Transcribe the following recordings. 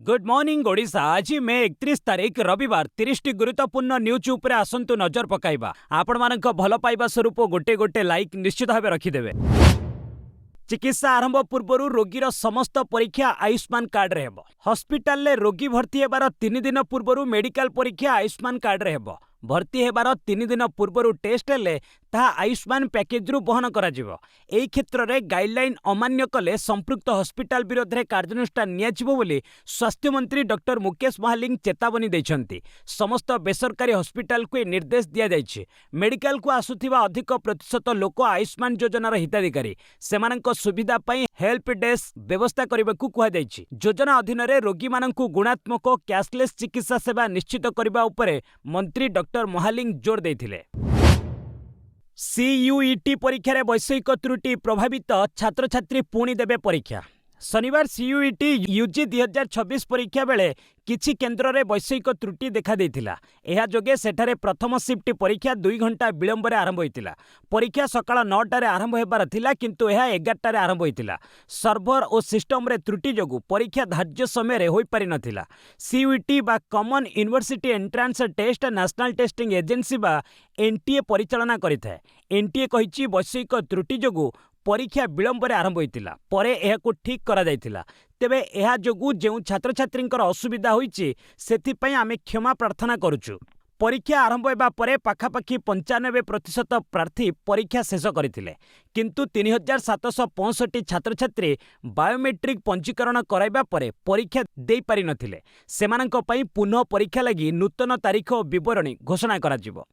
Good morning Odisha. आज मे 31 तारीख रविवार 30 टी गुरुत्वपूर्ण न्यूज उपरे आसंतु नजर पकाइबा। आपण मानक भल पाइबा स्वरूप गोटे गोटे लाइक निश्चित भाव रखिदेवे। चिकित्सा आरंभ पूर्व रोगीर समस्त परीक्षा आयुष्मान कार्ड रे हेबो। हॉस्पिटल ले रोगी भर्ती हेबार 3 दिन पूर्व मेडिकल परीक्षा आयुष्मान कार्ड रे हेबो। भर्ती हेबार 3 दिन पूर्व टेस्ट हेले ताहा आयुष्मान पैकेज रु बहन करा जिवो। एई क्षेत्र रे गाइडलाइन अमान्य कले संपृक्त हॉस्पिटल विरोध रे कार्यानुष्ठान निया जिवो बोली स्वास्थ्य मंत्री डॉक्टर मुकेश महालिंग चेतावनी दैछंती। समस्त बेसरकारी हॉस्पिटल को निर्देश दिया जायछि। मेडिकल को आसुथिबा अधिक प्रतिशत लोक आयुष्मान योजनार हिताधिकारी सेमानक सुविधा पई हेल्प डेस्क व्यवस्था करबाकू कुहा जायछि। योजना अधीन रे रोगी मानकू गुणात्मक कैशलेस चिकित्सा सेवा निश्चित करबा उपरे मंत्री डॉक्टर महालिंग जोर देथिले। सीयूईटी परीक्षा रे वैषयिक त्रुटि प्रभावित छात्र छात्री पुणी देबे परीक्षा। शनिवार सीयूईटी यूजी 2026 परीक्षा बेले किछि केन्द्र रे वैषयिक त्रुटि देखा देथिला। एहा जोगे सेठारे प्रथम शिफ्ट परीक्षा 2 घंटा विलंब रे आरंभ होइतिला। परीक्षा सकाळ 9टा रे आरंभ हेबार थिला किंतु एहा 11टा रे आरंभ होइतिला। सर्भर और सिस्टम रे त्रुटि जोगु परीक्षा धार्य समय रे होई पारि नथिला। सीयूईटी बा Common University Entrance Test National Testing Agency बा एनटीए परिचालना करिथाय। एनटीए कहिछि वैषयिक त्रुटि जोगु परीक्षा विलंब रे आरंभ होइतिला, परे एहाकु ठीक करा जाइतिला। तेबे एहा जोगु जेउ छात्र छात्रींकर असुविधा होइछि सेथि पई आमे क्षमा प्रार्थना करूछु। परीक्षा आरंभ हेबा परे पाखापाखि 95% प्रार्थी परीक्षा शेष करथिले किंतु 3765 छात्र छात्री बायोमेट्रिक पंजीकरण कराइबा परे परीक्षा देई पारि नथिले। सेमानंक पई पुनः परीक्षा लागि नूतन तारीख और विवरणी घोषणा करा जिवो।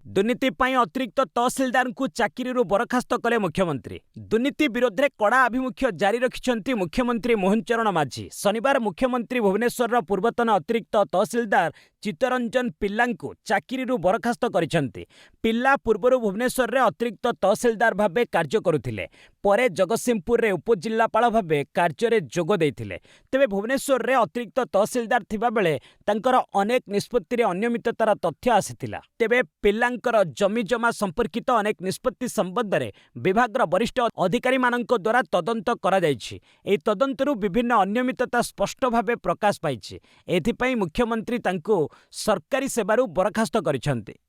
दुर्नीति पर अतिरिक्त तहसिलदार को चाकरी बरखास्त कले मुख्यमंत्री। दुर्नीति विरोध में कड़ा आभिमुख्य जारी रखिंट मुख्यमंत्री मोहन चरण माझी। शनिवार मुख्यमंत्री भुवनेश्वर पूर्वतन अतिरिक्त तहसिलदार चित्तरंजन पिल्ला को चाकरी बरखास्त करिसेंती। पिल्ला पूर्व भुवनेश्वर में अतिरिक्त तहसिलदार भावे कार्य करुथिले, परे जगतसिंहपुर में उपजिल्लापाल भावे कार्य जोग देइथिले। तेबे भुवनेश्वर में अतिरिक्त तहसिलदार थिबा बेले तांकर अनेक निष्पत्ति रे अनियमिततार तथ्य आसिथिला। तेबे पिल्लांकर जमी जमा संपर्कित अनेक निष्पत्ति संबंध में विभाग वरिष्ठ अधिकारी मानक द्वारा तदंत करा जायछि। एही तदंतरु विभिन्न अनियमितता स्पष्ट भावे प्रकाश पाइछि। एथिपई मुख्यमंत्री तांको सरकारी सेवारू बरखास्त करिसेंती।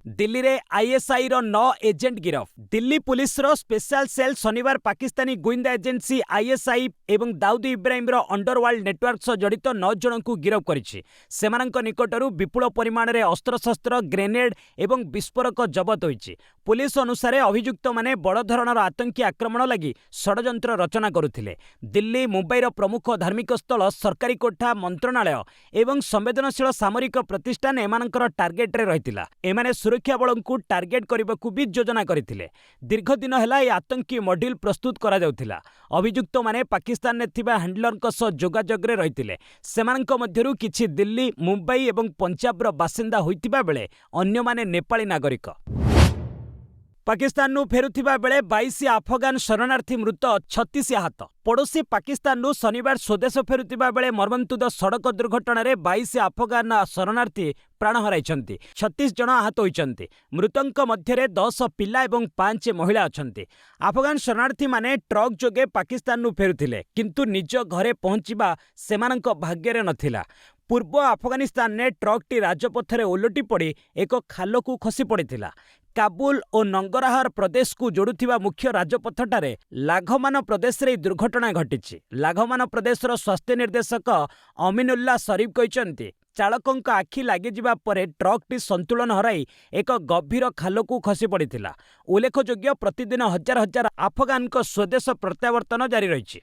दिल्ली रे आईएसआई रो 9 एजेंट गिरफ। दिल्ली पुलिस रो स्पेशल सेल शनिवार पाकिस्तानी गुइंदा एजेंसी आईएसआई एवं दाऊद इब्राहिम रो अंडरवर्ल्ड नेटवर्क सह जड़ित 9 जन को गिरफ करिछि। सेमानक निकटरू विपुल परिमाण रे अस्त्रशस्त्र, ग्रेनेड एवं विस्फोरक जबत होइछि। पुलिस अनुसार अभियुक्त माने बड़ धरणर आतंकी आक्रमण लगी षडयंत्र रचना करुथिले। दिल्ली मुंबई रो प्रमुख धार्मिक स्थल, सरकारी कोठा, मंत्रणालय एवं संवेदनशील सामरिक प्रतिष्ठान एमानकर टार्गेट रे रहितिला। एमाने सुरक्षा बल को टार्गेट करने को भी योजना करथिले। दीर्घ दिन है यह आतंकी मॉड्यूल प्रस्तुत करा जाउथिला। अभियुक्त माने पाकिस्तान ने थिबा हैंडलर सह जोगाजोग रे रहितिले। सेमानक मध्यरु किछि दिल्ली, मुंबई एवं पंजाब रो बासिंदा होइतिबा बेले अन्य माने नेपाली नागरिक। पाकिस्तान फेरुथिबा बेले 22 अफगान शरणार्थी मृत, 36 आहत। पड़ोसी पाकिस्तान शनिवार स्वदेश फेरुथिबा बेले मर्मन्तुद सड़क दुर्घटना रे 22 अफगान शरणार्थी प्राण हराइछन्ति। 36 जन आहत होइछन्ति। मृतंक मध्यरे 10 पिला एवं 5 महिला अछन्ति। अफगान शरणार्थी माने ट्रक जोगे पाकिस्तान फेरुथिले किंतु निज घरे पहुंचीबा सेमानंक भाग्य रे नथिला। पूर्व अफगानिस्तान ने ट्रकटी राजपथ रे ओलटी पड़ी एक खाल को खसी पड़िथिला। काबुल और नंगरहार प्रदेश को जोड़ुथिबा मुख्य राजपथटारे लाघमान प्रदेश रे दुर्घटना घटिछि। लाघमान प्रदेश रो स्वास्थ्य निर्देशक अमीनुल्लाह शरीफ कहिसंती चालकंक आखि लागि जिबा परे ट्रकटी संतुलन हराई एक गभीर खाल को खसी पड़िथिला। उल्लेखयोग्य प्रतिदिन हजार हजार अफगानक स्वदेश प्रत्यावर्तन जारी रहिछि।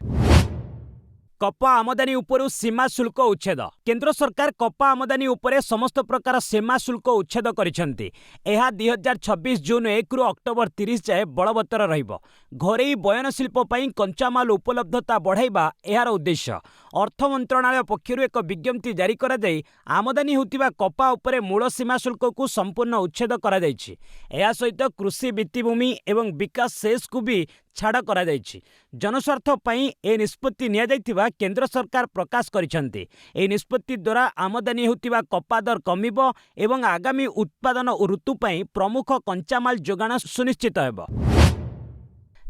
कपा आमदानी उपरु सीमा शुल्क उच्छेद। केंद्र सरकार कपा आमदानी उपरे समस्त प्रकार सीमा शुल्क उच्छेद करिसेंती। एहा 2026 जून 1 रु अक्टोबर 30 जाए बलवत्तर रहिबो। घरेई बयन शिल्प पई कंचामाल उपलब्धता बढ़ाइबा एहार उद्देश्य। अर्थ मंत्रणालय पक्षरु एक विज्ञप्ति जारी करा जाई आमदानी होतिबा कपा उपरे मूल सीमा शुल्क को संपूर्ण उच्छेद करा जाइछि। एहा सहित कृषि भित्तिभूमि एवं विकास सेस को भी छाड़ करा जाइछि। जनस्वार्थ पई ए निष्पत्ति निया जाइथिबा केंद्र सरकार प्रकाश करिसेंती। ए निष्पत्ति द्वारा आमदानी होतिबा कपा दर कमिबो एवं आगामी उत्पादन ऋतु पई प्रमुख कंचामाल जोगाण सुनिश्चित हेबो।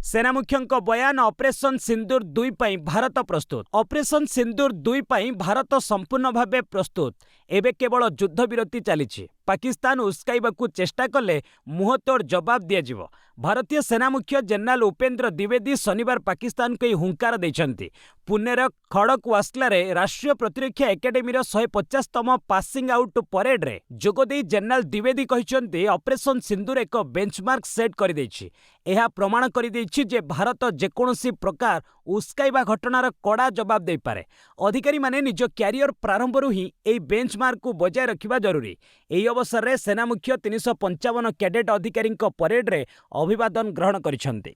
सेना मुख्यଙ୍କ बयान ऑपरेशन सिंदूर 2 ପାଇଁ भारत प्रस्तुत। ऑपरेशन सिंदूर 2 ପାଇଁ भारत संपूर्ण भावे प्रस्तुत। एबे केवल युद्ध विरति चली। पाकिस्तान उस्काइबाकू चेष्टा कले मुहतोड़ जवाब दिया। भारतीय सेना मुख्य जनरल उपेंद्र द्विवेदी शनिवार पाकिस्तान को हुंकार देइछन्ति। पुणेर खड़कवास्लार राष्ट्रीय प्रतिरक्षा एकेडेमी 150तम पासिंग आउट परेड रे जोगदे जनरल द्विवेदी कहिसन्ति ऑपरेशन सिंदूर एक बेंचमार्क सेट कर देछि। एहा प्रमाण कर देछि जे भारत जेकोसी प्रकार उस्काइबा घटनार कड़ा जवाब दे पारे। अधिकारी माने निज क्यारियर प्रारंभरू ही एई बेंचमार्क को बजाय रखिबा जरूरी। एई अवसर रे सेना मुख्य 355 कैडेट अधिकारी परेड रे अभिवादन ग्रहण करिसन्ति।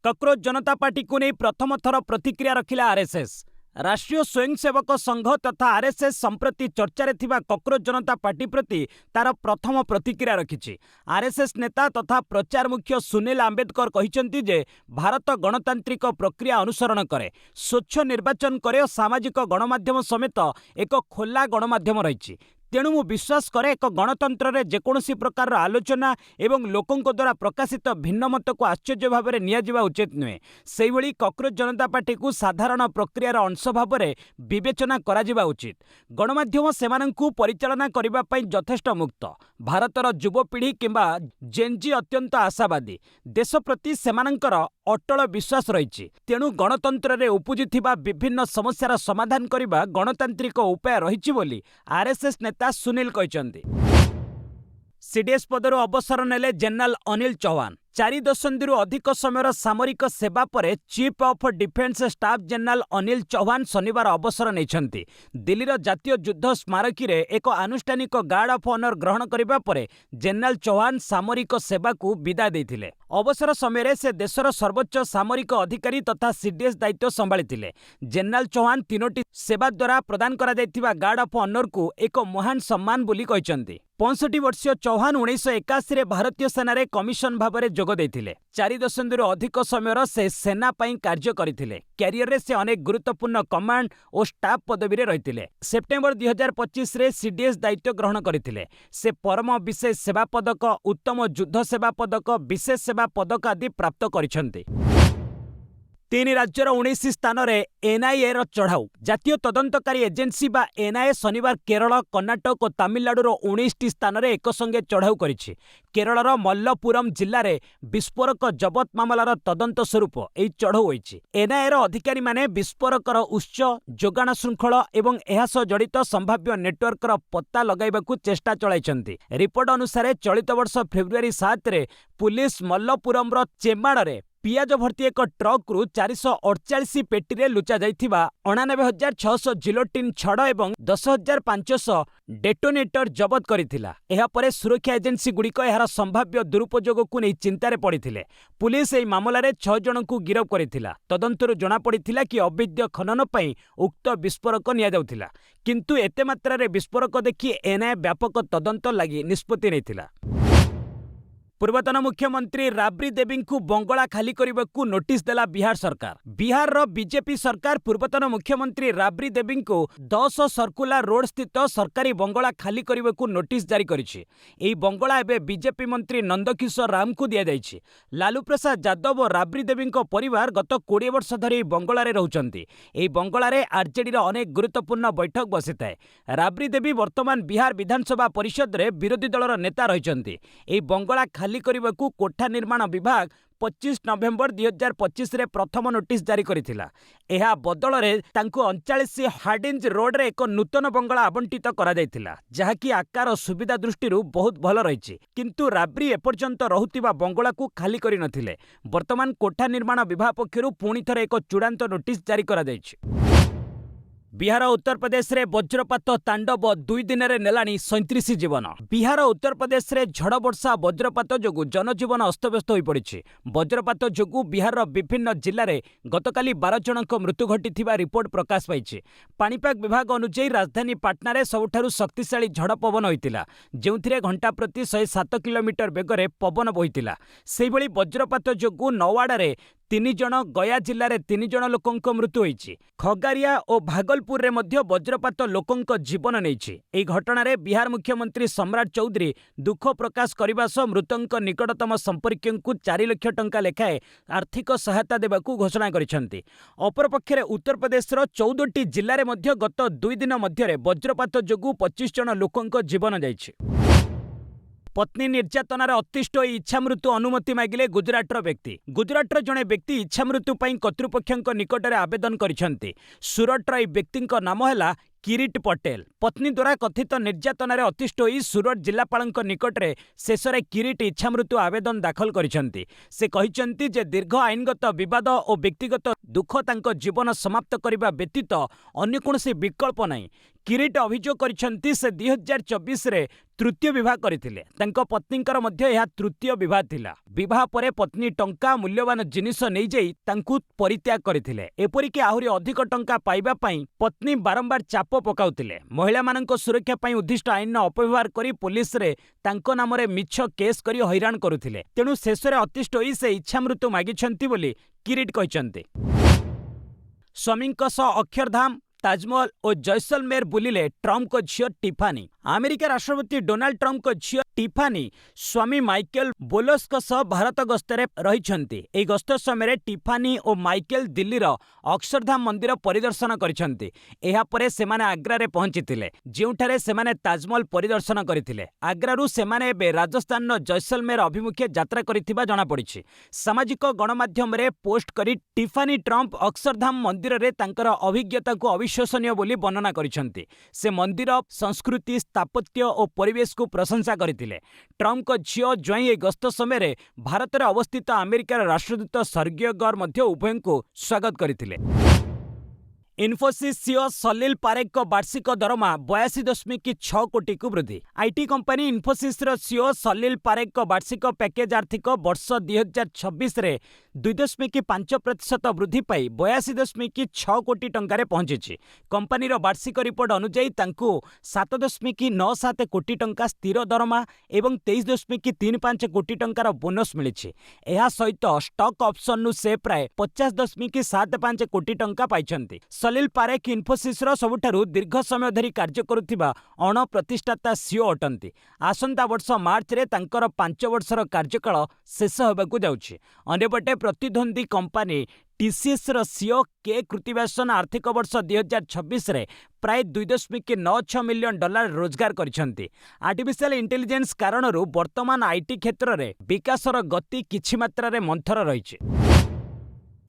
कॉकरोच जनता पार्टी को नहीं प्रथम थर प्रतिक्रिया रखिला आरएसएस। राष्ट्रीय स्वयंसेवक संघ तथा आरएसएस संप्रति चर्चारे थिबा कॉकरोच जनता पार्टी प्रति तार प्रथम प्रतिक्रिया रखिछि। आरएसएस नेता तथा प्रचार मुख्य सुनील आंबेडकर कहिसन्ति जे भारत गणतांत्रिक प्रक्रिया अनुसरण करे, स्वच्छ निर्वाचन करे और सामाजिक गणमाध्यम समेत एक खोला गणमाध्यम रहिछि। तेणु मु विश्वास करे एक गणतंत्र रे जेकोसी प्रकार आलोचना एवं लोकों द्वारा प्रकाशित भिन्न मत को आश्चर्य भाव में नियाजिबा उचित नुहे। सेही भली कॉकरोच जनता पार्टी को साधारण प्रक्रियार अंश भाव में विवेचना करा उचित। गणमाध्यम सेमानंकु परिचालना करिबा पई यथेष्ट मुक्त। भारतर युवपीढ़ी किंबा जेनजी अत्यंत आशावादी। देश प्रति सेमानंकर अटल विश्वास रहिछि। तेणु गणतंत्र रे उपुजिथिबा विभिन्न समस्यार समाधान करिबा गणतांत्रिक उपाय रहिछि बोली आरएसएस नेता सुनील कहचंदी। सीडीएस पदरु अवसर नेले जनरल अनिल चौहान। 4 दशंधिरु अधिक समय सामरिक सेवा परे Chief of Defence Staff General Anil Chauhan शनिवार अवसर नेइछन्ति। दिल्लीर जातीय युद्ध स्मारकी रे एक आनुष्ठानिक गार्ड ऑफ ऑनर ग्रहण करिबा परे जनरल चौहान सामरिक सेवा को विदाय देथिले। अवसर समय से देशर सर्वोच्च सामरिक अधिकारी तथा सीडीएस दायित्व संभाळिथिले। जनरल चौहान 3टी सेवा द्वारा प्रदान करा जायथिबा गार्ड ऑफ ऑनर को एक महान सम्मान बोली कहचन्ति। 65 वर्षीय चौहान 1981 रे भारतीय सेना रे कमिशन भाबरे जोग देथिले। 4 दशंधिरु अधिक समय से सेना पई कार्य करिथिले। कैरियर रे से अनेक गुरुत्वपूर्ण कमांड और स्टाफ पदवी रे रहिथिले। सेप्टेम्बर 2025 रे सीडीएस दायित्व ग्रहण करिथिले। से परम विशेष सेवा पदक, उत्तम युद्ध सेवा पदक, विशेष सेवा पदक आदि प्राप्त करिसन्ति। 3 राज्यर 19 स्थान रे एनआईए रो चढ़ाऊ। जातीय तदंतकारी एजेंसी बा एनआईए शनिवार केरल, कर्णाटक और तमिलनाडु रो 19 स्थान रे एक संगे चढ़ाऊ करिछि। केरलर मल्लपुरम जिल्ला रे विस्फोरक जबत मामलार तदंत स्वरूप एई चढ़ाऊ होइछि। एनआईए रो अधिकारी माने विस्फोरकर उच्च जोगाण श्रृंखल एवं एहा सह जड़ित संभाव्य नेटवर्कर पत्ता लगाइबाकू चेष्टा चलाइछन्ति। रिपोर्ट अनुसार चलित वर्ष फेब्रुआरी 7 रे पुलिस मल्लपुरम रो चेमाड़ रे पियाज भर्ती एक ट्रक रु 448 पेटी लुचा जाइथिबा 89,600 जिलोटिन छड़ एवं 10,500 डेटोनेटर जबत करिथिला। एहा परे सुरक्षा एजेंसी गुड़िक एहार संभाव्य दुरुपयोग को नहीं चिंतार पड़िथिले। पुलिस एही मामला रे 6 जन को गिरफ करिथिला। तदंतरु जणा पड़िथिला कि अवैध खनन पई उक्त विस्फोरक निया जाउथिला, किंतु एते मात्रा रे विस्फोरक देखि एनआईए व्यापक तदंत लागि निष्पत्ति नेइथिला। पूर्वतन मुख्यमंत्री राबड़ी देवी को बंगला खाली करने को नोटिस देला बिहार सरकार। बिहार रो बीजेपी सरकार पूर्वतन मुख्यमंत्री राबड़ी देवी को 10 सर्कुलर रोड स्थित सरकारी बंगला खाली करने को नोटिस जारी करिछि। एही बंगला एबे बीजेपी मंत्री नंदकिशोर राम को दिया जाइछि। लालू प्रसाद यादव और राबड़ी देवी परिवार गत 20 वर्ष धरी बंगला रे रहउचंती। एही बंगला रे आरजेडी रो अनेक गुरुत्वपूर्ण बैठक बसिथाय। राबड़ी देवी वर्तमान बिहार विधानसभा परिषद रे विरोधी दलर नेता रहिचंती। एही बंगला खाली करने को कोठा निर्माण विभाग 25 नवेम्बर 2025 रे प्रथम नोटिस जारी करिथिला। एहा बदल रे तांको 39 हार्डिंज रोड रे एक नूतन बंगला आवंटित करा जायथिला, जहाकी आकार सुविधा दृष्टिरू बहुत भल रहिछि। किंतु राबड़ी एपर्यंत रहुतिबा बंगला को खाली करि नथिले। वर्तमान कोठा निर्माण विभाग पक्षरु पुणी थरे एक चूड़ांत नोटिस जारी करा जायछि। बिहार उत्तर प्रदेश रे वज्रपात तांडव 2 दिन रे नेलानी 37 जीवन। बिहार उत्तर प्रदेश रे झड़ वर्षा वज्रपात जोगु जनजीवन अस्तव्यस्त होई पड़िछि। वज्रपात जोगु बिहार विभिन्न जिल्ला रे गतकाली 12 जनक मृत्यु घटिथिबा रिपोर्ट प्रकाश पाइछि। पाणीपाग विभाग अनुसार राजधानी पाटना रे सबुठारु शक्तिशाली झड़ पवन होइतिला, जेउथिरे घंटा प्रति 107 किलोमीटर बेगरे पवन बहितिला। सेहि भली वज्रपात जोगु नवाड़ा रे 3 जण, गया जिले में 3 जण लोकंक मृत्यु होईछि। खगारिया और भागलपुर रे मध्य वज्रपात लोकंक जीवन नेइछि। एही घटना रे बिहार मुख्यमंत्री सम्राट चौधरी दुख प्रकाश करबा सह मृतक निकटतम संपर्क 4 लाख टंका लेखाए आर्थिक सहायता देबाकू घोषणा करिसेंति। अपरपक्षे उत्तर प्रदेश 14टी जिले में मध्य गत 2 दिन मध्य वज्रपात जोगु 25 जण लोकंक जीवन जाइछि। पत्नी निर्यातनार अतिष्ठ होई इच्छामृत्यु अनुमति मागिले गुजराटर व्यक्ति। गुजराटर जड़े व्यक्ति इच्छामृत्यु कर्तृपक्ष निकटरे आवेदन करिसेंति। सुरटर व्यक्ति नाम है किरीट पटेल। पत्नी द्वारा कथित निर्यातनार अतिष्ठ होई सुरट जिलापाल निकटरे शेष में किरीट इच्छामृत्यु आवेदन दाखल करिसेंति। से कहिसेंति जे दीर्घ आईनगत विवाद और व्यक्तिगत दुख तांको जीवन समाप्त करने व्यतीत अन्य कौनसी विकल्प नहीं। किरीट अभियोग करिसेंति से 2024 रे तृतीय विवाह करथिले। तांको पत्नीकर मध्य यह तृतीय विवाह थिला। विवाह परे पत्नी टंका मूल्यवान जिनिस नहीं जाई तांकु परित्याग करथिले। एपरिक आहुरी अधिक टंका पाइबा पई पत्नी बारंबार चाप पकाउथिले। महिला मानक सुरक्षा पई उद्दिष्ट आईन अपव्यवहार करी पुलिस रे तांको नाम रे मिछ केस करी हैरान करुथिले। तेणु शेष रे अतिष्ठ होई से इच्छामृत्यु मागिछंती बोली किरीट कहिसंती। स्वामींक सह अक्षरधाम, ताजमहल और जैसलमेर बुलिले ट्रम्प को झियो टिफानी। अमेरिका राष्ट्रपति डोनाल्ड ट्रम्प को झियो टिफानी स्वामी माइकेल बोलोस सह भारत गस्तरे रहिछंती। एही गस्त समय टिफानी और माइकेल दिल्लीर अक्षरधाम मंदिर परिदर्शन करिछंती। एहा परे सेमाने आग्रा पहुंचीथिले, जेउठारे सेमाने ताजमहल परिदर्शन करिथिले। आग्रारू सेमाने एबे राजस्थान जैसलमेर अभिमुखे यात्रा करिथिबा जणा पड़िछि। सामाजिक गणमाध्यम रे पोस्ट करी टिफानी ट्रम्प अक्षरधाम मंदिर रे तांकर अभिज्ञता को अविश्वसनीय बोली वर्णना करिछंती। से मंदिर संस्कृति, स्थापत्य और परिवेश को प्रशंसा करथिले। ट्रम्प को झियो ज्वाई गस्त समय भारत में अवस्थित अमेरिकार राष्ट्रदूत सर्गियो गौर मध्य उभय को स्वागत करथिले। इन्फोसिस सीईओ सलील पारेख को वार्षिक दरमा 82.6 कोटी को वृद्धि। आईटी कंपनी इन्फोसिस सीईओ सलील पारेख को वार्षिक पैकेज आर्थिक वर्ष 2026 रे 2.5% वृद्धि पाई 82.6 कोटी टंकारे पहुंची। कंपनीर वार्षिक रिपोर्ट अनुଯାयी तांकु 7.97 कोटी टंका स्थिर दरमा एवं 23.35 कोटी टंकार बोनस मिली। यह सहित स्टॉक ऑप्शन नु से प्राय 50.75 कोटी टंका पाइछंती। सलील पारेख इन्फोसिस सबुठारु दीर्घ समय धरी कार्य करुथिबा अणप्रतिष्ठाता सीईओ अटंती। आसंता वर्ष मार्च रे तांकर 5 वर्षर कार्यकाल शेष होबाकू जाउछि। अन्यपटे प्रतिद्वंदी कंपनी टीसीएस सीईओ के कृतिवासन आर्थिक वर्ष 2026 रे प्राय $2.96 मिलियन रोजगार करिसेंती। आर्टिफिशियल इंटेलिजेंस कारणरू वर्तमान आईटी क्षेत्र रे विकासर गति किछि मात्रा रे मंथर रहिछि।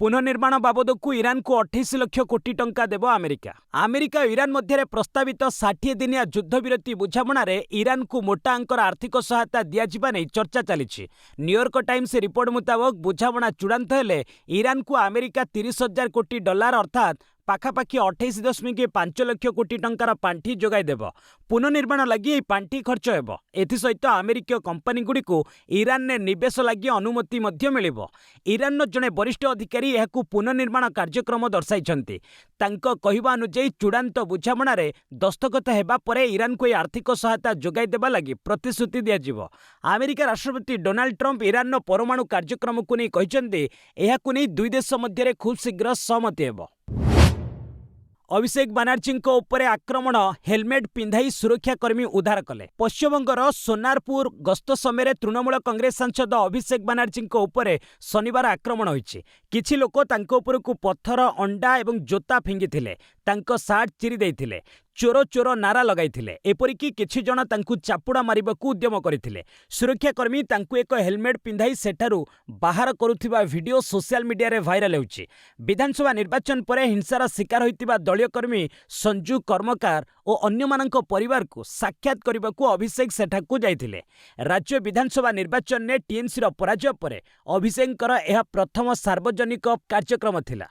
पुनर्निर्माण बाबदकू ईरान को 28 लाख कोटी टंका देव अमेरिका। अमेरिका ईरान मध्य प्रस्तावित 60 दिनिया युद्धविरति बुझामणा रे ईरान को मोटा अंकर आर्थिक सहायता दियाजिबा नै चर्चा चली। न्यूयॉर्क टाइम्स रिपोर्ट मुताबक बुझामणा चूड़ांत हेले ईरान को अमेरिका $30,000 कोटी अर्थात पाखापाखि 28.5 लाख कोटी टंकार पांठी जोगाई देव। पुनर्निर्माण लगी पांठी खर्च हेब। एथिसहित अमेरिकीय कंपनी गुड़ी को ईरान ने निवेश लगी अनुमति मध्य मिलिबो। ईरान जड़े वरिष्ठ अधिकारी यह पुनर्निर्माण कार्यक्रम दर्शाइछंती। तांको कहिबा अनुଯାयी चूड़ांत बुझामणा रे दस्तखत हेबा परे ईरान को आर्थिक सहायता जोगाई देबा लगी प्रतिश्रुति दियाजिबो। अमेरिका राष्ट्रपति डोनाल्ड ट्रम्प ईरान परमाणु कार्यक्रम को नहीं कहिछंती। एहाकु नहीं दुई देश मध्य खूब शीघ्र सहमति हेबो। अभिषेक बानर्जी उपरे आक्रमण, हेलमेट पिंधाई सुरक्षाकर्मी उद्धार कले। पश्चिमबंगर सोनारपुर गस्त समय तृणमूल कांग्रेस सांसद अभिषेक बानर्जी उपरे शनिवार आक्रमण होइछि। किछि लोक तांको उपरकू पत्थर, अंडा एवं जोता फिंगिथिले। तांको सार्ट चिरी देइथिले। चोर चोर नारा लगाइथिले। एपरिकी किछि जण तांकु चापुड़ा मारिबाकू उद्यम करिथिले। सुरक्षाकर्मी तांकु एक हेलमेट पिंधाई सेठारु बाहर करुथिबा वीडियो सोशल मीडिया रे भाइराल होउछि। विधानसभा निर्वाचन परे हिंसार शिकार होइतिबा दलीय कर्मी संजू कर्मकार और अन्य मानक परिवार को साक्षात करबाकू अभिषेक सेठाकू जाइथिले। राज्य विधानसभा निर्वाचन ने टीएमसी रो पराजय परे अभिषेककर यह प्रथम सार्वजनिक कार्यक्रम थिला।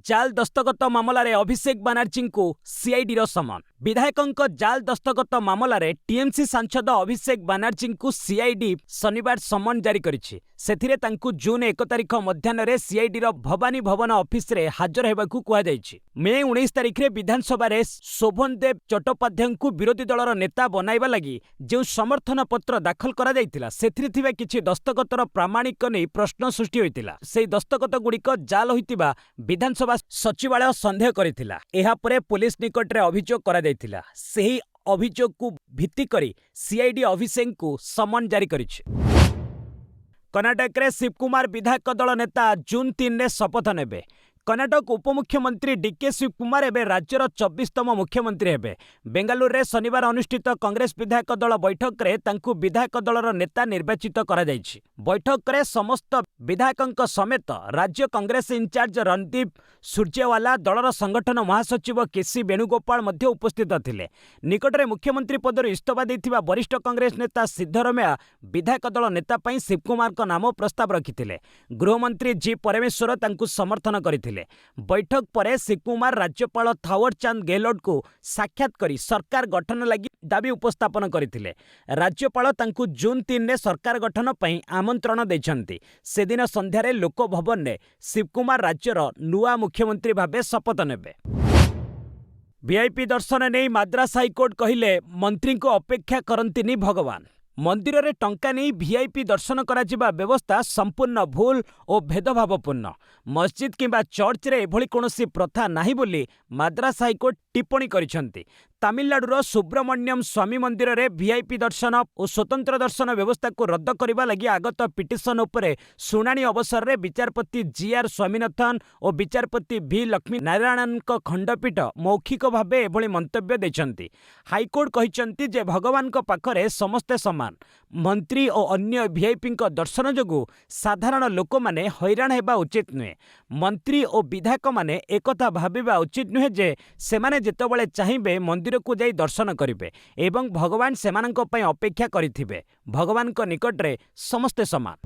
जाल दस्तखत मामला रे अभिषेक बानर्जी को सीआईडी रो समन। विधायकଙ୍କ जाल दस्तखत मामलाରେ टीएमसी सांसद अभिषेक बानर्जीଙ୍କୁ सीआईडी शनिवार समन जारी କରିଛି। ସେଥିରେ ତାଙ୍କୁ ଜୁନ୍ 1 ତାରିଖ ମଧ୍ୟାହ୍ନରେ सीआईडीର ଭବାନୀ ଭବନ ଅଫିସରେ ହାଜର ହେବାକୁ କୁହାଯାଇଛି। ମେ 19 ତାରିଖରେ ବିଧାନସଭାରେ ଶୋଭନଦେବ ଚଟ୍ଟୋପାଧ୍ୟାୟଙ୍କୁ ବିରୋଧୀ ଦଳର ନେତା ବନାଇବା ଲାଗି ଯେଉଁ ସମର୍ଥନ ପତ୍ର ଦାଖଲ କରାଯାଇଥିଲା ସେଥିରେ ଥିବା କିଛି ଦସ୍ତଖତର ପ୍ରାମାଣିକ ନେଇ ପ୍ରଶ୍ନ ସୃଷ୍ଟି ହୋଇଥିଲା। ସେହି ଦସ୍ତଖତଗୁଡ଼ିକ ଜାଲ ହୋଇଥିବା ବିଧାନସଭା ସଚିବାଳୟ ସନ୍ଦେହ କରିଥିଲା। ଏହାପରେ ପୋଲିସ ନିକଟରେ ଅଭିଯୋଗ କରାଯାଇଥିଲା। ସେହି ଅଭିଯୋଗକୁ ଭିତ୍ତି କରି सीआईडी ଅଭିଷେକଙ୍କୁ ସମନ ଜାରି କରିଛି। कर्नाटकରେ शिवकुमार विधायक दल नेता जून 3 ରେ शपथ नेबे। कर्नाटक उपमुख्यमंत्री डीके शिवकुमार एवं राज्यर 24तम मुख्यमंत्री हेबे। बेंगालुरु रे शनिवार अनुष्ठित कांग्रेस विधायक दल बैठक रे तांकु विधायक दलर नेता निर्वाचित करा जायछि। बैठक रे समस्त विधायकंक समेत राज्य कांग्रेस इंचार्ज रणदीप सुरजेवाला दलर संगठन महासचिव केसी वेणुगोपाल मध्य उपस्थित थिले। निकटरे मुख्यमंत्री पदर इस्तफा देथिबा वरिष्ठ कांग्रेस नेता सिद्धरमैया विधायक दल नेता पई शिवकुमार नाम प्रस्ताव रखिथिले। गृहमंत्री जी परमेश्वर तांकु समर्थन करथिले। बैठक पर शिवकुमार राज्यपाल थावरचंद गहलोत को साक्षात करी सरकार गठन लगी दाबी उपस्थापन करथिले। राज्यपाल तांकु जून 3 रे सरकार गठन पई आमंत्रण दैछंती। सेदिन संध्यारे लोकभवन ने शिवकुमार राज्यर नुआ मुख्यमंत्री भाबे शपथ नेबे। वीआईपी दर्शन नहीं मद्रास हाईकोर्ट कहिले मंत्री को अपेक्षा करंतिनी भगवान। मंदिर रे टंका नहीं वीआईपी दर्शन कराजिबा व्यवस्था संपूर्ण भूल और भेदभावपूर्ण। मस्जिद किंबा चर्च रे एभली कोनोसी प्रथा नाही बोली मद्रास हाईकोर्ट टिप्पणी करिसंती। तमिलनाडुर सुब्रमण्यम स्वामी मंदिर रे वीआईपी दर्शन और स्वतंत्र दर्शन व्यवस्था को रद्द करबा लगी आगत पिटिशन उपरे सुनानी अवसर रे विचारपति जीआर स्वामीनाथन और विचारपति भी लक्ष्मी नारायणन खंडपीठ मौखिक भावे एभली मंतव्य दैछंती। हाईकोर्ट कहिसंती जे भगवान को पाखरे समस्ते समान। मंत्री और अन्य वीआईपी दर्शन जोगु साधारण लोक माने हैरान हेबा उचित नुहे। मंत्री और विधायक माने एकथा भाबिबा उचित नुहे जे सेमाने जेतेबेले चाहिबे मंदिर को जाई दर्शन करिवे एवं भगवान सेमानंक पई अपेक्षा करिथिबे। भगवान को निकट रे समस्ते समान।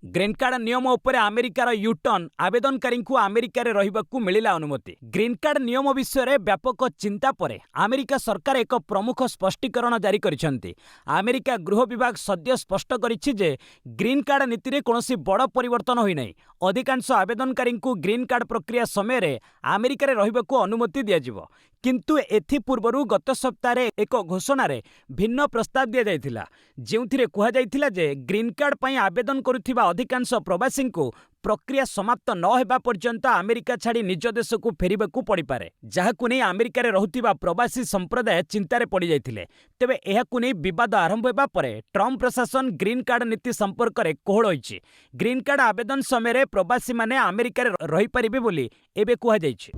ग्रीन कार्ड नियम उपर अमेरिकार यूटर्न आवेदनकारी को अमेरिका रे रहिबाकू मिलिला अनुमति। ग्रीन कार्ड नियम विषय रे व्यापक चिंता परे अमेरिका सरकार एक प्रमुख स्पष्टीकरण जारी करिसेंती। अमेरिका गृह विभाग सद्य स्पष्ट करिछि जे ग्रीन कार्ड नीति रे कोनोसी बड़ परिवर्तन होई नै। अधिकांश आवेदनकारी को ग्रीन कार्ड प्रक्रिया समय रे अमेरिका रे रहिबाकू अनुमति दिया जिवो। किंतु एथि पूर्वरु गत सप्ताह एक घोषणा रे भिन्न प्रस्ताव दिया जायतिला, जेउथिरे कुहा जायतिला जे ग्रीन कार्ड पई आवेदन करुथिबा अधिकांश प्रवासी को प्रक्रिया समाप्त न हेबा पर्यंत अमेरिका छाड़ी निज देश को फेरिबाकू पड़ी पारे। जहाकू नै अमेरिका रे रहुथिबा प्रवासी संप्रदाय चिंतारे पड़ी जायतिले। तेबे एहाकू नै विवाद आरंभ हेबा परे ट्रम्प प्रशासन ग्रीन कार्ड नीति संपर्क रे कोहळ होईछि। ग्रीन कार्ड आवेदन समय रे प्रवासी माने अमेरिका रे रहि परिबे बोली एबे कुहा जायछि।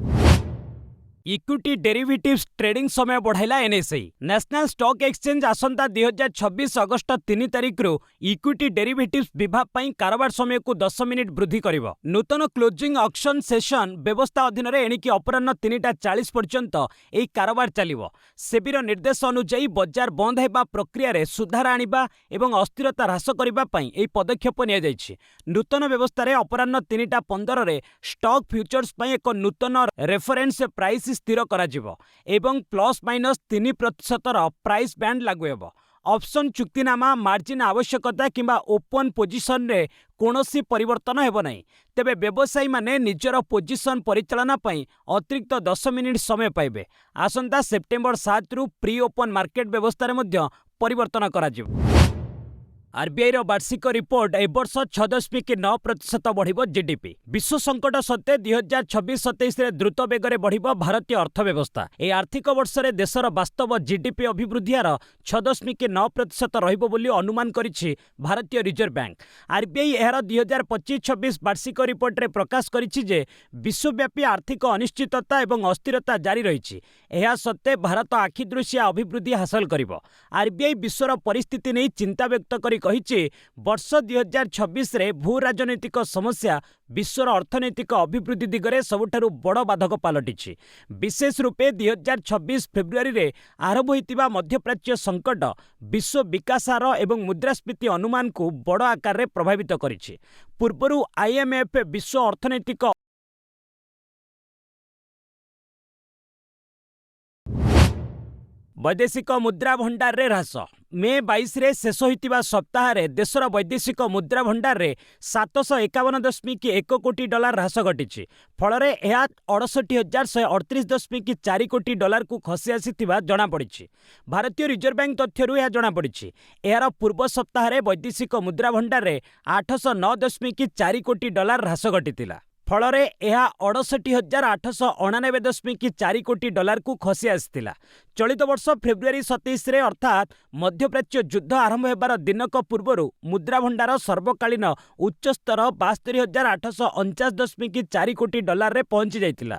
इक्विटी डेरिवेटिव्स ट्रेडिंग समय बढ़ाइला एनएसई। नेशनल स्टॉक एक्सचेंज आसंता 2026 अगस्त 3 तारिख रु इक्विटी डेरिवेटिव्स विभाग पई कारोबार समय को 10 मिनिट वृद्धि करिवो। नूतन क्लोजिंग ऑक्शन सेशन व्यवस्था अधीन रे एणिकी अपराह्न 3:40 पर्यंत एई कारोबार चलिवो। सेबीर निर्देश अनुसार बजार बंद हेबा प्रक्रिया रे सुधार आनिबा एवं अस्थिरता ह्रास करिबा पई एई पदक्षेप निया जायछि। नूतन व्यवस्था रे अपराह्न 3:15 रे स्टॉक फ्यूचर्स पई एक नूतन रेफरेंस प्राइस स्थिर कराजिवो एवं +-3% प्राइस बैंड लागू हेबो। ऑप्शन चुक्तिनामा मार्जिन आवश्यकता किंबा ओपन पोजिशन रे कोनोसी परिवर्तन हेबो नहीं। तेबे व्यवसायी माने निजर पोजिशन परिचालना पई अतिरिक्त 10 मिनिट समय पाइबे। आसंता सेप्टेम्बर 7 रु प्री ओपन मार्केट व्यवस्था रे मध्य परिवर्तन कराजिवो। आरबीआई रो वार्षिक रिपोर्ट ए वर्ष 6.9% बढ़िबो जीडीपी। विश्व संकट सत्ते 2026-27 रे द्रुत बेगरे बढ़िबो भारतीय अर्थव्यवस्था। ए आर्थिक वर्ष रे देशर वास्तव जीडीपी अभिवृद्धि हार 6.9% रहिबो बोली अनुमान करिछि भारतीय रिजर्व बैंक। आरबीआई एहार 2025-26 वार्षिक रिपोर्ट रे प्रकाश करिछि जे विश्वव्यापी आर्थिक अनिश्चितता एवं अस्थिरता जारी रहिछि। एहा सत्ते भारत आखिदृशिया अभिवृद्धि हासिल करिबो। आरबीआई विश्वर परिस्थिति नै चिंता व्यक्त करि कहिछि वर्ष 2026 रे भू राजनैतिक समस्या विश्वर अर्थनैतिक अभिवृद्धि दिगरे सबुठारु बड़ बाधक पालटिछि। विशेष रूपे 2026 फेब्रुआरी रे आरंभ होइतिबा मध्यप्राच्य संकट विश्व विकास हार एवं मुद्रास्फीति अनुमान को बड़ आकार रे प्रभावित करिछि। पूर्वरु आईएमएफ विश्व अर्थनैतिक ବୈଦେଶିକ ମୁଦ୍ରା ଭଣ୍ଡାରରେ ହ୍ରାସ। ମେ 22ରେ ଶେଷ ହୋଇଥିବା ସପ୍ତାହରେ ଦେଶର ବୈଦେଶିକ ମୁଦ୍ରା ଭଣ୍ଡାରରେ 751.1 କୋଟି ଡଲାର ହ୍ରାସ ଘଟିଛି। ଫଳରେ ଏହା 68,138.4 କୋଟି ଡଲାରକୁ ଖସି ଆସିଥିବା ଜଣାପଡ଼ିଛି। ଭାରତୀୟ ରିଜର୍ଭ ବ୍ୟାଙ୍କ ତଥ୍ୟରୁ ଏହା ଜଣାପଡ଼ିଛି। ଏହାର ପୂର୍ବ ସପ୍ତାହରେ ବୈଦେଶିକ ମୁଦ୍ରା ଭଣ୍ଡାରରେ 809.4 କୋଟି ଡଲାର ହ୍ରାସ ଘଟିଥିଲା। ଫଳରେ ଏହା 68,899.4 କୋଟି ଡଲାରକୁ ଖସି ଆସିଥିଲା। ଚଳିତ ବର୍ଷ ଫେବୃଆରୀ 27ରେ ଅର୍ଥାତ୍ ମଧ୍ୟପ୍ରାଚ୍ୟ ଯୁଦ୍ଧ ଆରମ୍ଭ ହେବାର ଦିନକ ପୂର୍ବରୁ ମୁଦ୍ରା ଭଣ୍ଡାର ସର୍ବକାଳୀନ ଉଚ୍ଚସ୍ତର 72,849.4 କୋଟି ଡଲାରରେ ପହଞ୍ଚି ଯାଇଥିଲା।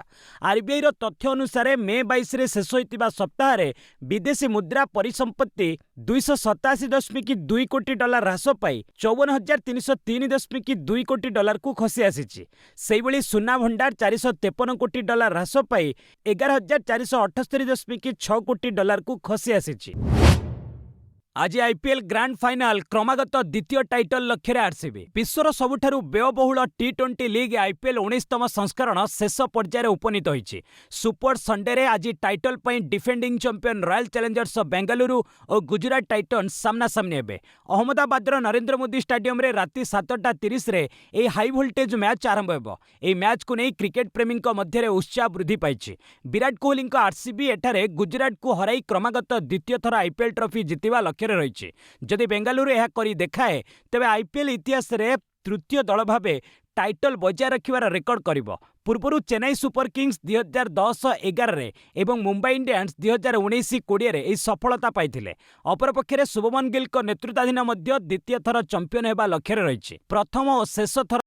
ଆର୍ବିଆଇର ତଥ୍ୟ ଅନୁସାରେ ମେ 22ରେ ଶେଷ ହୋଇଥିବା ସପ୍ତାହରେ ବିଦେଶୀ ମୁଦ୍ରା ପରିସମ୍ପତ୍ତି 287.2 କୋଟି ଡଲାର ହ୍ରାସ ପାଇ 54,303.2 କୋଟି ଡଲାରକୁ ଖସି ଆସିଛି। ସେହିଭଳି ସୁନା ଭଣ୍ଡାର 453 କୋଟି ଡଲାର ହ୍ରାସ ପାଇ 11,478.6 କୋଟି ଡଲାରକୁ ଖସି ଆସିଛି। ଆଜି ଆଇପିଏଲ୍ ଗ୍ରାଣ୍ଡ ଫାଇନାଲ କ୍ରମାଗତ ଦ୍ୱିତୀୟ ଟାଇଟଲ ଲକ୍ଷ୍ୟରେ ଆର୍ସିବି। ବିଶ୍ୱର ସବୁଠାରୁ ବ୍ୟୟବହୁଳ ଟି-20 ଲିଗ୍ ଆଇପିଏଲ୍ 19ତମ ସଂସ୍କରଣ ଶେଷ ପର୍ଯ୍ୟାୟରେ ଉପନୀତ ହୋଇଛି। ସୁପର ସଣ୍ଡେରେ ଆଜି ଟାଇଟଲ ପାଇଁ defending champion royal challengers Bengaluru ଓ ଗୁଜରାଟ ଟାଇଟନ୍ସ ସାମ୍ନାସାମ୍ନି ହେବେ। ଅହମ୍ମଦାବାଦର ନରେନ୍ଦ୍ର ମୋଦି ଷ୍ଟାଡିୟମରେ ରାତି 7:30ରେ ଏହି ହାଇ ଭୋଲ୍ଟେଜ୍ ମ୍ୟାଚ୍ ଆରମ୍ଭ ହେବ। ଏହି ମ୍ୟାଚ୍କୁ ନେଇ କ୍ରିକେଟ ପ୍ରେମୀଙ୍କ ମଧ୍ୟରେ ଉତ୍ସାହ ବୃଦ୍ଧି ପାଇଛି। ବିରାଟ କୋହଲିଙ୍କ ଆର୍ସିବି ଏଠାରେ ଗୁଜରାଟକୁ ହରାଇ କ୍ରମାଗତ ଦ୍ୱିତୀୟ ଥର ଆଇପିଏଲ୍ ଟ୍ରଫି ଜିତିବା ଲକ୍ଷ୍ୟରେ ରହିଛି। ଯଦି ବେଙ୍ଗାଲୁରୁ ଏହା କରି ଦେଖାଏ ତେବେ ଆଇପିଏଲ୍ ଇତିହାସରେ ତୃତୀୟ ଦଳ ଭାବେ ଟାଇଟଲ ବଜାୟ ରଖିବାର ରେକର୍ଡ କରିବ। ପୂର୍ବରୁ ଚେନ୍ନାଇ ସୁପର କିଙ୍ଗସ୍ 2010-11ରେ ଏବଂ ମୁମ୍ବାଇ ଇଣ୍ଡିଆନ୍ସ 2019-20ରେ ଏହି ସଫଳତା ପାଇଥିଲେ। ଅପରପକ୍ଷରେ ଶୁଭମନ ଗିଲଙ୍କ ନେତୃତ୍ୱାଧୀନ ମଧ୍ୟ ଦ୍ୱିତୀୟ ଥର ଚମ୍ପିୟନ ହେବା ଲକ୍ଷ୍ୟରେ ରହିଛି। ପ୍ରଥମ ଓ ଶେଷ ଥର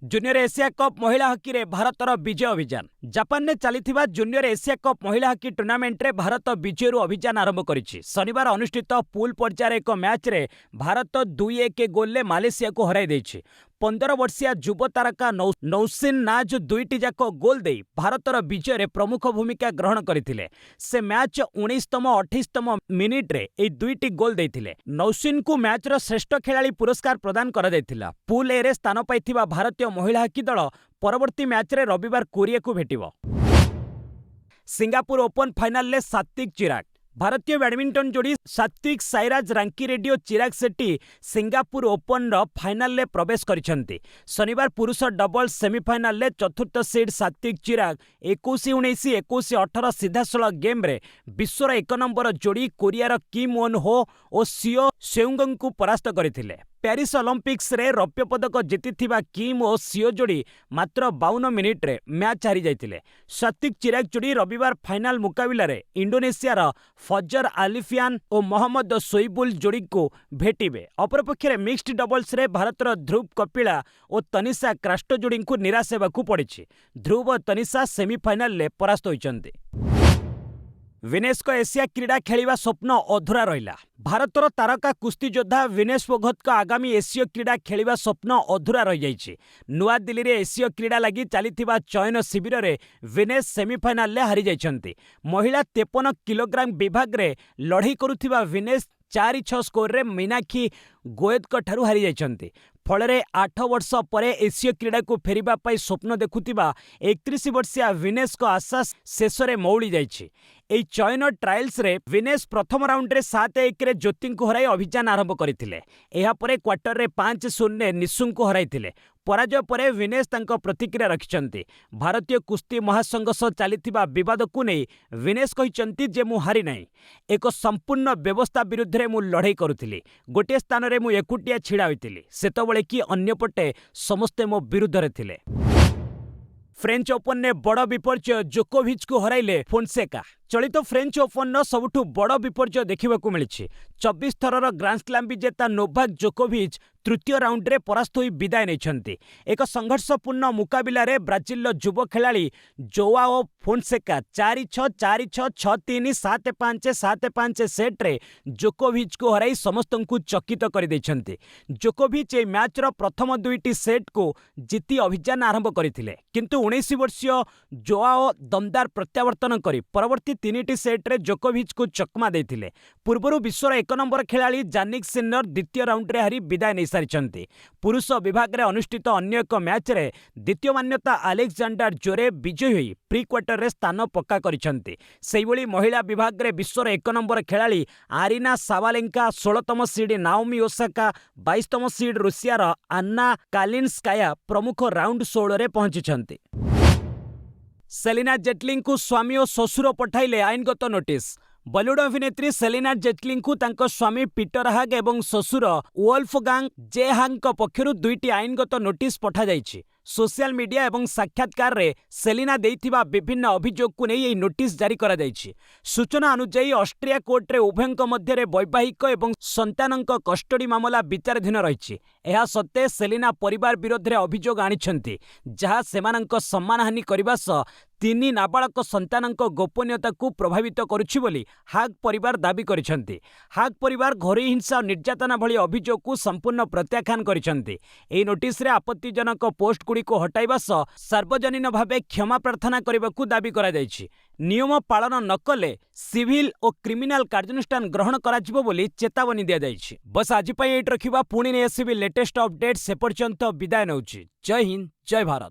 ଜୁନିୟର ଏସିଆ କପ୍ ମହିଳା ହକିରେ ଭାରତର ବିଜୟ ଅଭିଯାନ। ଜାପାନରେ ଚାଲିଥିବା ଜୁନିୟର ଏସିଆ କପ୍ ମହିଳା ହକି ଟୁର୍ଣ୍ଣାମେଣ୍ଟରେ ଭାରତ ବିଜୟରୁ ଅଭିଯାନ ଆରମ୍ଭ କରିଛି। ଶନିବାର ଅନୁଷ୍ଠିତ ପୁଲ୍ ପର୍ଯ୍ୟାୟରେ ଏକ ମ୍ୟାଚ୍ରେ ଭାରତ 2-1 ଗୋଲରେ ମାଲେସିଆକୁ ହରାଇ ଦେଇଛି। 15 ବର୍ଷୀୟ ଯୁବ ତାରକା ନୌସିନ୍ ନାଜ ଦୁଇଟି ଯାକ ଗୋଲ୍ ଦେଇ ଭାରତର ବିଜୟରେ ପ୍ରମୁଖ ଭୂମିକା ଗ୍ରହଣ କରିଥିଲେ। ସେ ମ୍ୟାଚ୍ 19ତମ 28ତମ ମିନିଟ୍ରେ ଏହି ଦୁଇଟି ଗୋଲ୍ ଦେଇଥିଲେ। ନୌସିନ୍ଙ୍କୁ ମ୍ୟାଚ୍ର ଶ୍ରେଷ୍ଠ ଖେଳାଳି ପୁରସ୍କାର ପ୍ରଦାନ କରାଯାଇଥିଲା। ପୁଲ୍ ଏରେ ସ୍ଥାନ ପାଇଥିବା ଭାରତୀୟ ମହିଳା ହକି ଦଳ ପରବର୍ତ୍ତୀ ମ୍ୟାଚ୍ରେ ରବିବାର କୋରିଆକୁ ଭେଟିବ। ସିଙ୍ଗାପୁର ଓପନ୍ ଫାଇନାଲରେ ସାତ୍ତ୍ୱିକ ଚିରାଗ। ଭାରତୀୟ ବ୍ୟାଡମିଣ୍ଟନ ଯୋଡ଼ି ସାତ୍ତ୍ୱିକ ସାଇରାଜ ରାଙ୍କିରେଡ୍ଡି ଓ ଚିରାଗ ସେଟ୍ଟି ସିଙ୍ଗାପୁର ଓପନ୍ର ଫାଇନାଲରେ ପ୍ରବେଶ କରିଛନ୍ତି। ଶନିବାର ପୁରୁଷ ଡବଲ୍ସ ସେମିଫାଇନାଲରେ ଚତୁର୍ଥ ସିଡ୍ ସାତ୍ତ୍ୱିକ ଚିରାଗ 21-19, 21-18 ସିଧାସଳଖ ଗେମ୍ରେ ବିଶ୍ୱର 1 ନମ୍ବର ଯୋଡ଼ି କୋରିଆର କିମ୍ ୱନ୍ ହୋ ଓ ସିଓ ସେଉଙ୍ଗଙ୍କୁ ପରାସ୍ତ କରିଥିଲେ। ପ୍ୟାରିସ୍ ଅଲିମ୍ପିକ୍ସରେ ରୌପ୍ୟ ପଦକ ଜିତିଥିବା କିମ୍ ଓ ସିଓ ଯୋଡ଼ି ମାତ୍ର 52 ମିନିଟ୍ରେ ମ୍ୟାଚ୍ ହାରିଯାଇଥିଲେ। ସାତ୍ତ୍ୱିକ ଚିରାଗ ଯୋଡ଼ି ରବିବାର ଫାଇନାଲ ମୁକାବିଲାରେ ଇଣ୍ଡୋନେସିଆର ଫଜର ଆଲିଫିଆନ୍ ଓ ମହମ୍ମଦ ଶୋଇବୁଲ ଯୋଡ଼ିଙ୍କୁ ଭେଟିବେ। ଅପରପକ୍ଷରେ ମିକ୍ସଡ ଡବଲ୍ସରେ ଭାରତର ଧ୍ରୁବ କପିଳା ଓ ତନିଷା କ୍ରାଷ୍ଟୋ ଯୋଡ଼ିଙ୍କୁ ନିରାଶ ହେବାକୁ ପଡ଼ିଛି। ଧ୍ରୁବ ଓ ତନିଷା ସେମିଫାଇନାଲରେ ପରାସ୍ତ ହୋଇଛନ୍ତି। ଭିନେସଙ୍କ ଏସିଆ କ୍ରୀଡ଼ା ଖେଳିବା ସ୍ୱପ୍ନ ଅଧୁରା ରହିଲା। ଭାରତର ତାରକା କୁସ୍ତି ଯୋଦ୍ଧା ଭିନେସ ଫୋଗତଙ୍କ ଆଗାମୀ ଏସୀୟ କ୍ରୀଡ଼ା ଖେଳିବା ସ୍ୱପ୍ନ ଅଧୁରା ରହିଯାଇଛି। ନୂଆଦିଲ୍ଲୀରେ ଏସୀୟ କ୍ରୀଡ଼ା ଲାଗି ଚାଲିଥିବା ଚୟନ ଶିବିରରେ ଭିନେସ ସେମିଫାଇନାଲରେ ହାରିଯାଇଛନ୍ତି। ମହିଳା 53 କିଲୋଗ୍ରାମ ବିଭାଗରେ ଲଢ଼େଇ କରୁଥିବା ଭିନେସ 4-6 ସ୍କୋରରେ ମୀନାକ୍ଷୀ ଗୋଏଦଙ୍କଠାରୁ ହାରିଯାଇଛନ୍ତି। ଫଳରେ 8 ବର୍ଷ ପରେ ଏସୀୟ କ୍ରୀଡ଼ାକୁ ଫେରିବା ପାଇଁ ସ୍ୱପ୍ନ ଦେଖୁଥିବା 31 ବର୍ଷୀୟା ଭିନେସଙ୍କ ଆଶା ଶେଷରେ ମଉଳି ଯାଇଛି। ଏହି ଚୟନ ଟ୍ରାଏଲ୍ସରେ ଭିନେସ ପ୍ରଥମ ରାଉଣ୍ଡରେ 7-1ରେ ଜ୍ୟୋତିଙ୍କୁ ହରାଇ ଅଭିଯାନ ଆରମ୍ଭ କରିଥିଲେ। ଏହାପରେ କ୍ୱାର୍ଟରରେ 5-0ରେ ନିଶୁଙ୍କୁ ହରାଇଥିଲେ। ପରାଜୟ ପରେ ଭିନେସ ତାଙ୍କ ପ୍ରତିକ୍ରିୟା ରଖିଛନ୍ତି। ଭାରତୀୟ କୁସ୍ତି ମହାସଂଘ ସହ ଚାଲିଥିବା ବିବାଦକୁ ନେଇ ଭିନେସ କହିଛନ୍ତି ଯେ ମୁଁ ହାରିନାହିଁ। ଏକ ସମ୍ପୂର୍ଣ୍ଣ ବ୍ୟବସ୍ଥା ବିରୁଦ୍ଧରେ ମୁଁ ଲଢ଼େଇ କରୁଥିଲି। ଗୋଟିଏ ସ୍ଥାନରେ ମୁଁ ଏକୁଟିଆ ଛିଡ଼ା ହୋଇଥିଲି, ସେତେବେଳେ କି ଅନ୍ୟପଟେ ସମସ୍ତେ ମୋ ବିରୁଦ୍ଧରେ ଥିଲେ। ଫ୍ରେଞ୍ଚ ଓପନରେ ବଡ଼ ବିପର୍ଯ୍ୟୟ, ଜୋକୋଭିଚଙ୍କୁ ହରାଇଲେ ଫୋନ୍ସେକା। ଚଳିତ ଫ୍ରେଞ୍ଚ ଓପନର ସବୁଠୁ ବଡ଼ ବିପର୍ଯ୍ୟୟ ଦେଖିବାକୁ ମିଳିଛି। 24 ଥରର ଗ୍ରାଣ୍ଡସ୍ଲାମ୍ ବିଜେତା ନୋଭାକ ଜୋକୋଭିଚ୍ ତୃତୀୟ ରାଉଣ୍ଡରେ ପରାସ୍ତ ହୋଇ ବିଦାୟ ନେଇଛନ୍ତି। ଏକ ସଂଘର୍ଷପୂର୍ଣ୍ଣ ମୁକାବିଲାରେ ବ୍ରାଜିଲର ଯୁବ ଖେଳାଳି ଜୋଆଓ ଫୋନ୍ସେକା 4-6, 4-6, 6-3, 7-5, 7-5 ସେଟ୍ରେ ଜୋକୋଭିଚଙ୍କୁ ହରାଇ ସମସ୍ତଙ୍କୁ ଚକିତ କରିଦେଇଛନ୍ତି। ଜୋକୋଭିଚ୍ ଏହି ମ୍ୟାଚ୍ର ପ୍ରଥମ ଦୁଇଟି ସେଟ୍କୁ ଜିତି ଅଭିଯାନ ଆରମ୍ଭ କରିଥିଲେ, କିନ୍ତୁ 19 ବର୍ଷୀୟ ଜୋଆଓ ଦମଦାର ପ୍ରତ୍ୟାବର୍ତ୍ତନ କରି ପରବର୍ତ୍ତୀ 3ଟି ସେଟ୍ରେ ଜୋକୋଭିଚଙ୍କୁ ଚକମା ଦେଇଥିଲେ। ପୂର୍ବରୁ ବିଶ୍ୱର 1 ନମ୍ବର ଖେଳାଳି ଜାନିକ୍ ସିନର ଦ୍ୱିତୀୟ ରାଉଣ୍ଡରେ ହାରି ବିଦାୟ ନେଇ ସାରିଛନ୍ତି। ପୁରୁଷ ବିଭାଗରେ ଅନୁଷ୍ଠିତ ଅନ୍ୟ ଏକ ମ୍ୟାଚ୍ରେ ଦ୍ୱିତୀୟ ମାନ୍ୟତା ଆଲେକ୍ଜାଣ୍ଡାର ଜୋରେଭ ବିଜୟୀ ହୋଇ ପ୍ରି କ୍ୱାର୍ଟରରେ ସ୍ଥାନ ପକ୍କା କରିଛନ୍ତି। ସେହିଭଳି ମହିଳା ବିଭାଗରେ ବିଶ୍ୱର 1 ନମ୍ବର ଖେଳାଳି ଆରିନା ସାବାଲେଙ୍କା, 16ତମ ସିଡ୍ ନାଓମି ଓସାକା, 22ତମ ସିଡ୍ ରୁଷିଆର ଆନ୍ନା କାଲିନ୍ସ୍କାୟା ପ୍ରମୁଖ ରାଉଣ୍ଡ 16ରେ ପହଞ୍ଚିଛନ୍ତି। ସେଲିନା ଜେଟଲିଙ୍କୁ ସ୍ୱାମୀ ଓ ଶ୍ୱଶୁର ପଠାଇଲେ ଆଇନଗତ ନୋଟିସ୍। ବଲିଉଡ୍ ଅଭିନେତ୍ରୀ ସେଲିନା ଜେଟଲିଙ୍କୁ ତାଙ୍କ ସ୍ୱାମୀ ପିଟର ହାଗ୍ ଏବଂ ଶ୍ୱଶୁର ୱୋଲ୍ଫଗାଙ୍ଗ ଜେ ହାଗ୍ଙ୍କ ପକ୍ଷରୁ 2ଟି ଆଇନଗତ ନୋଟିସ୍ ପଠାଯାଇଛି। ସୋସିଆଲ ମିଡିଆ ଏବଂ ସାକ୍ଷାତକାରରେ ସେଲିନା ଦେଇଥିବା ବିଭିନ୍ନ ଅଭିଯୋଗକୁ ନେଇ ଏହି ନୋଟିସ୍ ଜାରି କରାଯାଇଛି। ସୂଚନା ଅନୁଯାୟୀ ଅଷ୍ଟ୍ରିଆ କୋର୍ଟରେ ଉଭୟଙ୍କ ମଧ୍ୟରେ ବୈବାହିକ ଏବଂ ସନ୍ତାନଙ୍କ କଷ୍ଟଡି ମାମଲା ବିଚାରାଧୀନ ରହିଛି। ଏହା ସତ୍ତ୍ୱେ ସେଲିନା ପରିବାର ବିରୋଧରେ ଅଭିଯୋଗ ଆଣିଛନ୍ତି, ଯାହା ସେମାନଙ୍କ ସମ୍ମାନହାନି କରିବା ସହ 3 ନାବାଳକ ସନ୍ତାନଙ୍କ ଗୋପନୀୟତାକୁ ପ୍ରଭାବିତ କରୁଛି ବୋଲି ହାଗ୍ ପରିବାର ଦାବି କରିଛନ୍ତି। ହାଗ୍ ପରିବାର ଘରୋଇ ହିଂସା ଓ ନିର୍ଯାତନା ଭଳି ଅଭିଯୋଗକୁ ସମ୍ପୂର୍ଣ୍ଣ ପ୍ରତ୍ୟାଖ୍ୟାନ କରିଛନ୍ତି। ଏହି ନୋଟିସରେ ଆପତ୍ତିଜନକ ପୋଷ୍ଟଗୁଡ଼ିକୁ ହଟାଇବା ସହ ସାର୍ବଜନୀନ ଭାବେ କ୍ଷମା ପ୍ରାର୍ଥନା କରିବାକୁ ଦାବି କରାଯାଇଛି। ନିୟମ ପାଳନ ନ କଲେ ସିଭିଲ୍ ଓ କ୍ରିମିନାଲ କାର୍ଯ୍ୟାନୁଷ୍ଠାନ ଗ୍ରହଣ କରାଯିବ ବୋଲି ଚେତାବନୀ ଦିଆଯାଇଛି। ବସ୍ ଆଜି ପାଇଁ ଏଇଠି ରଖିବା, ପୁଣି ନେଇ ଆସିବି ଲେଟେଷ୍ଟ ଅପଡେଟ୍। ସେ ପର୍ଯ୍ୟନ୍ତ ବିଦାୟ ନେଉଛି। ଜୟ ହିନ୍ଦ, ଜୟ ଭାରତ।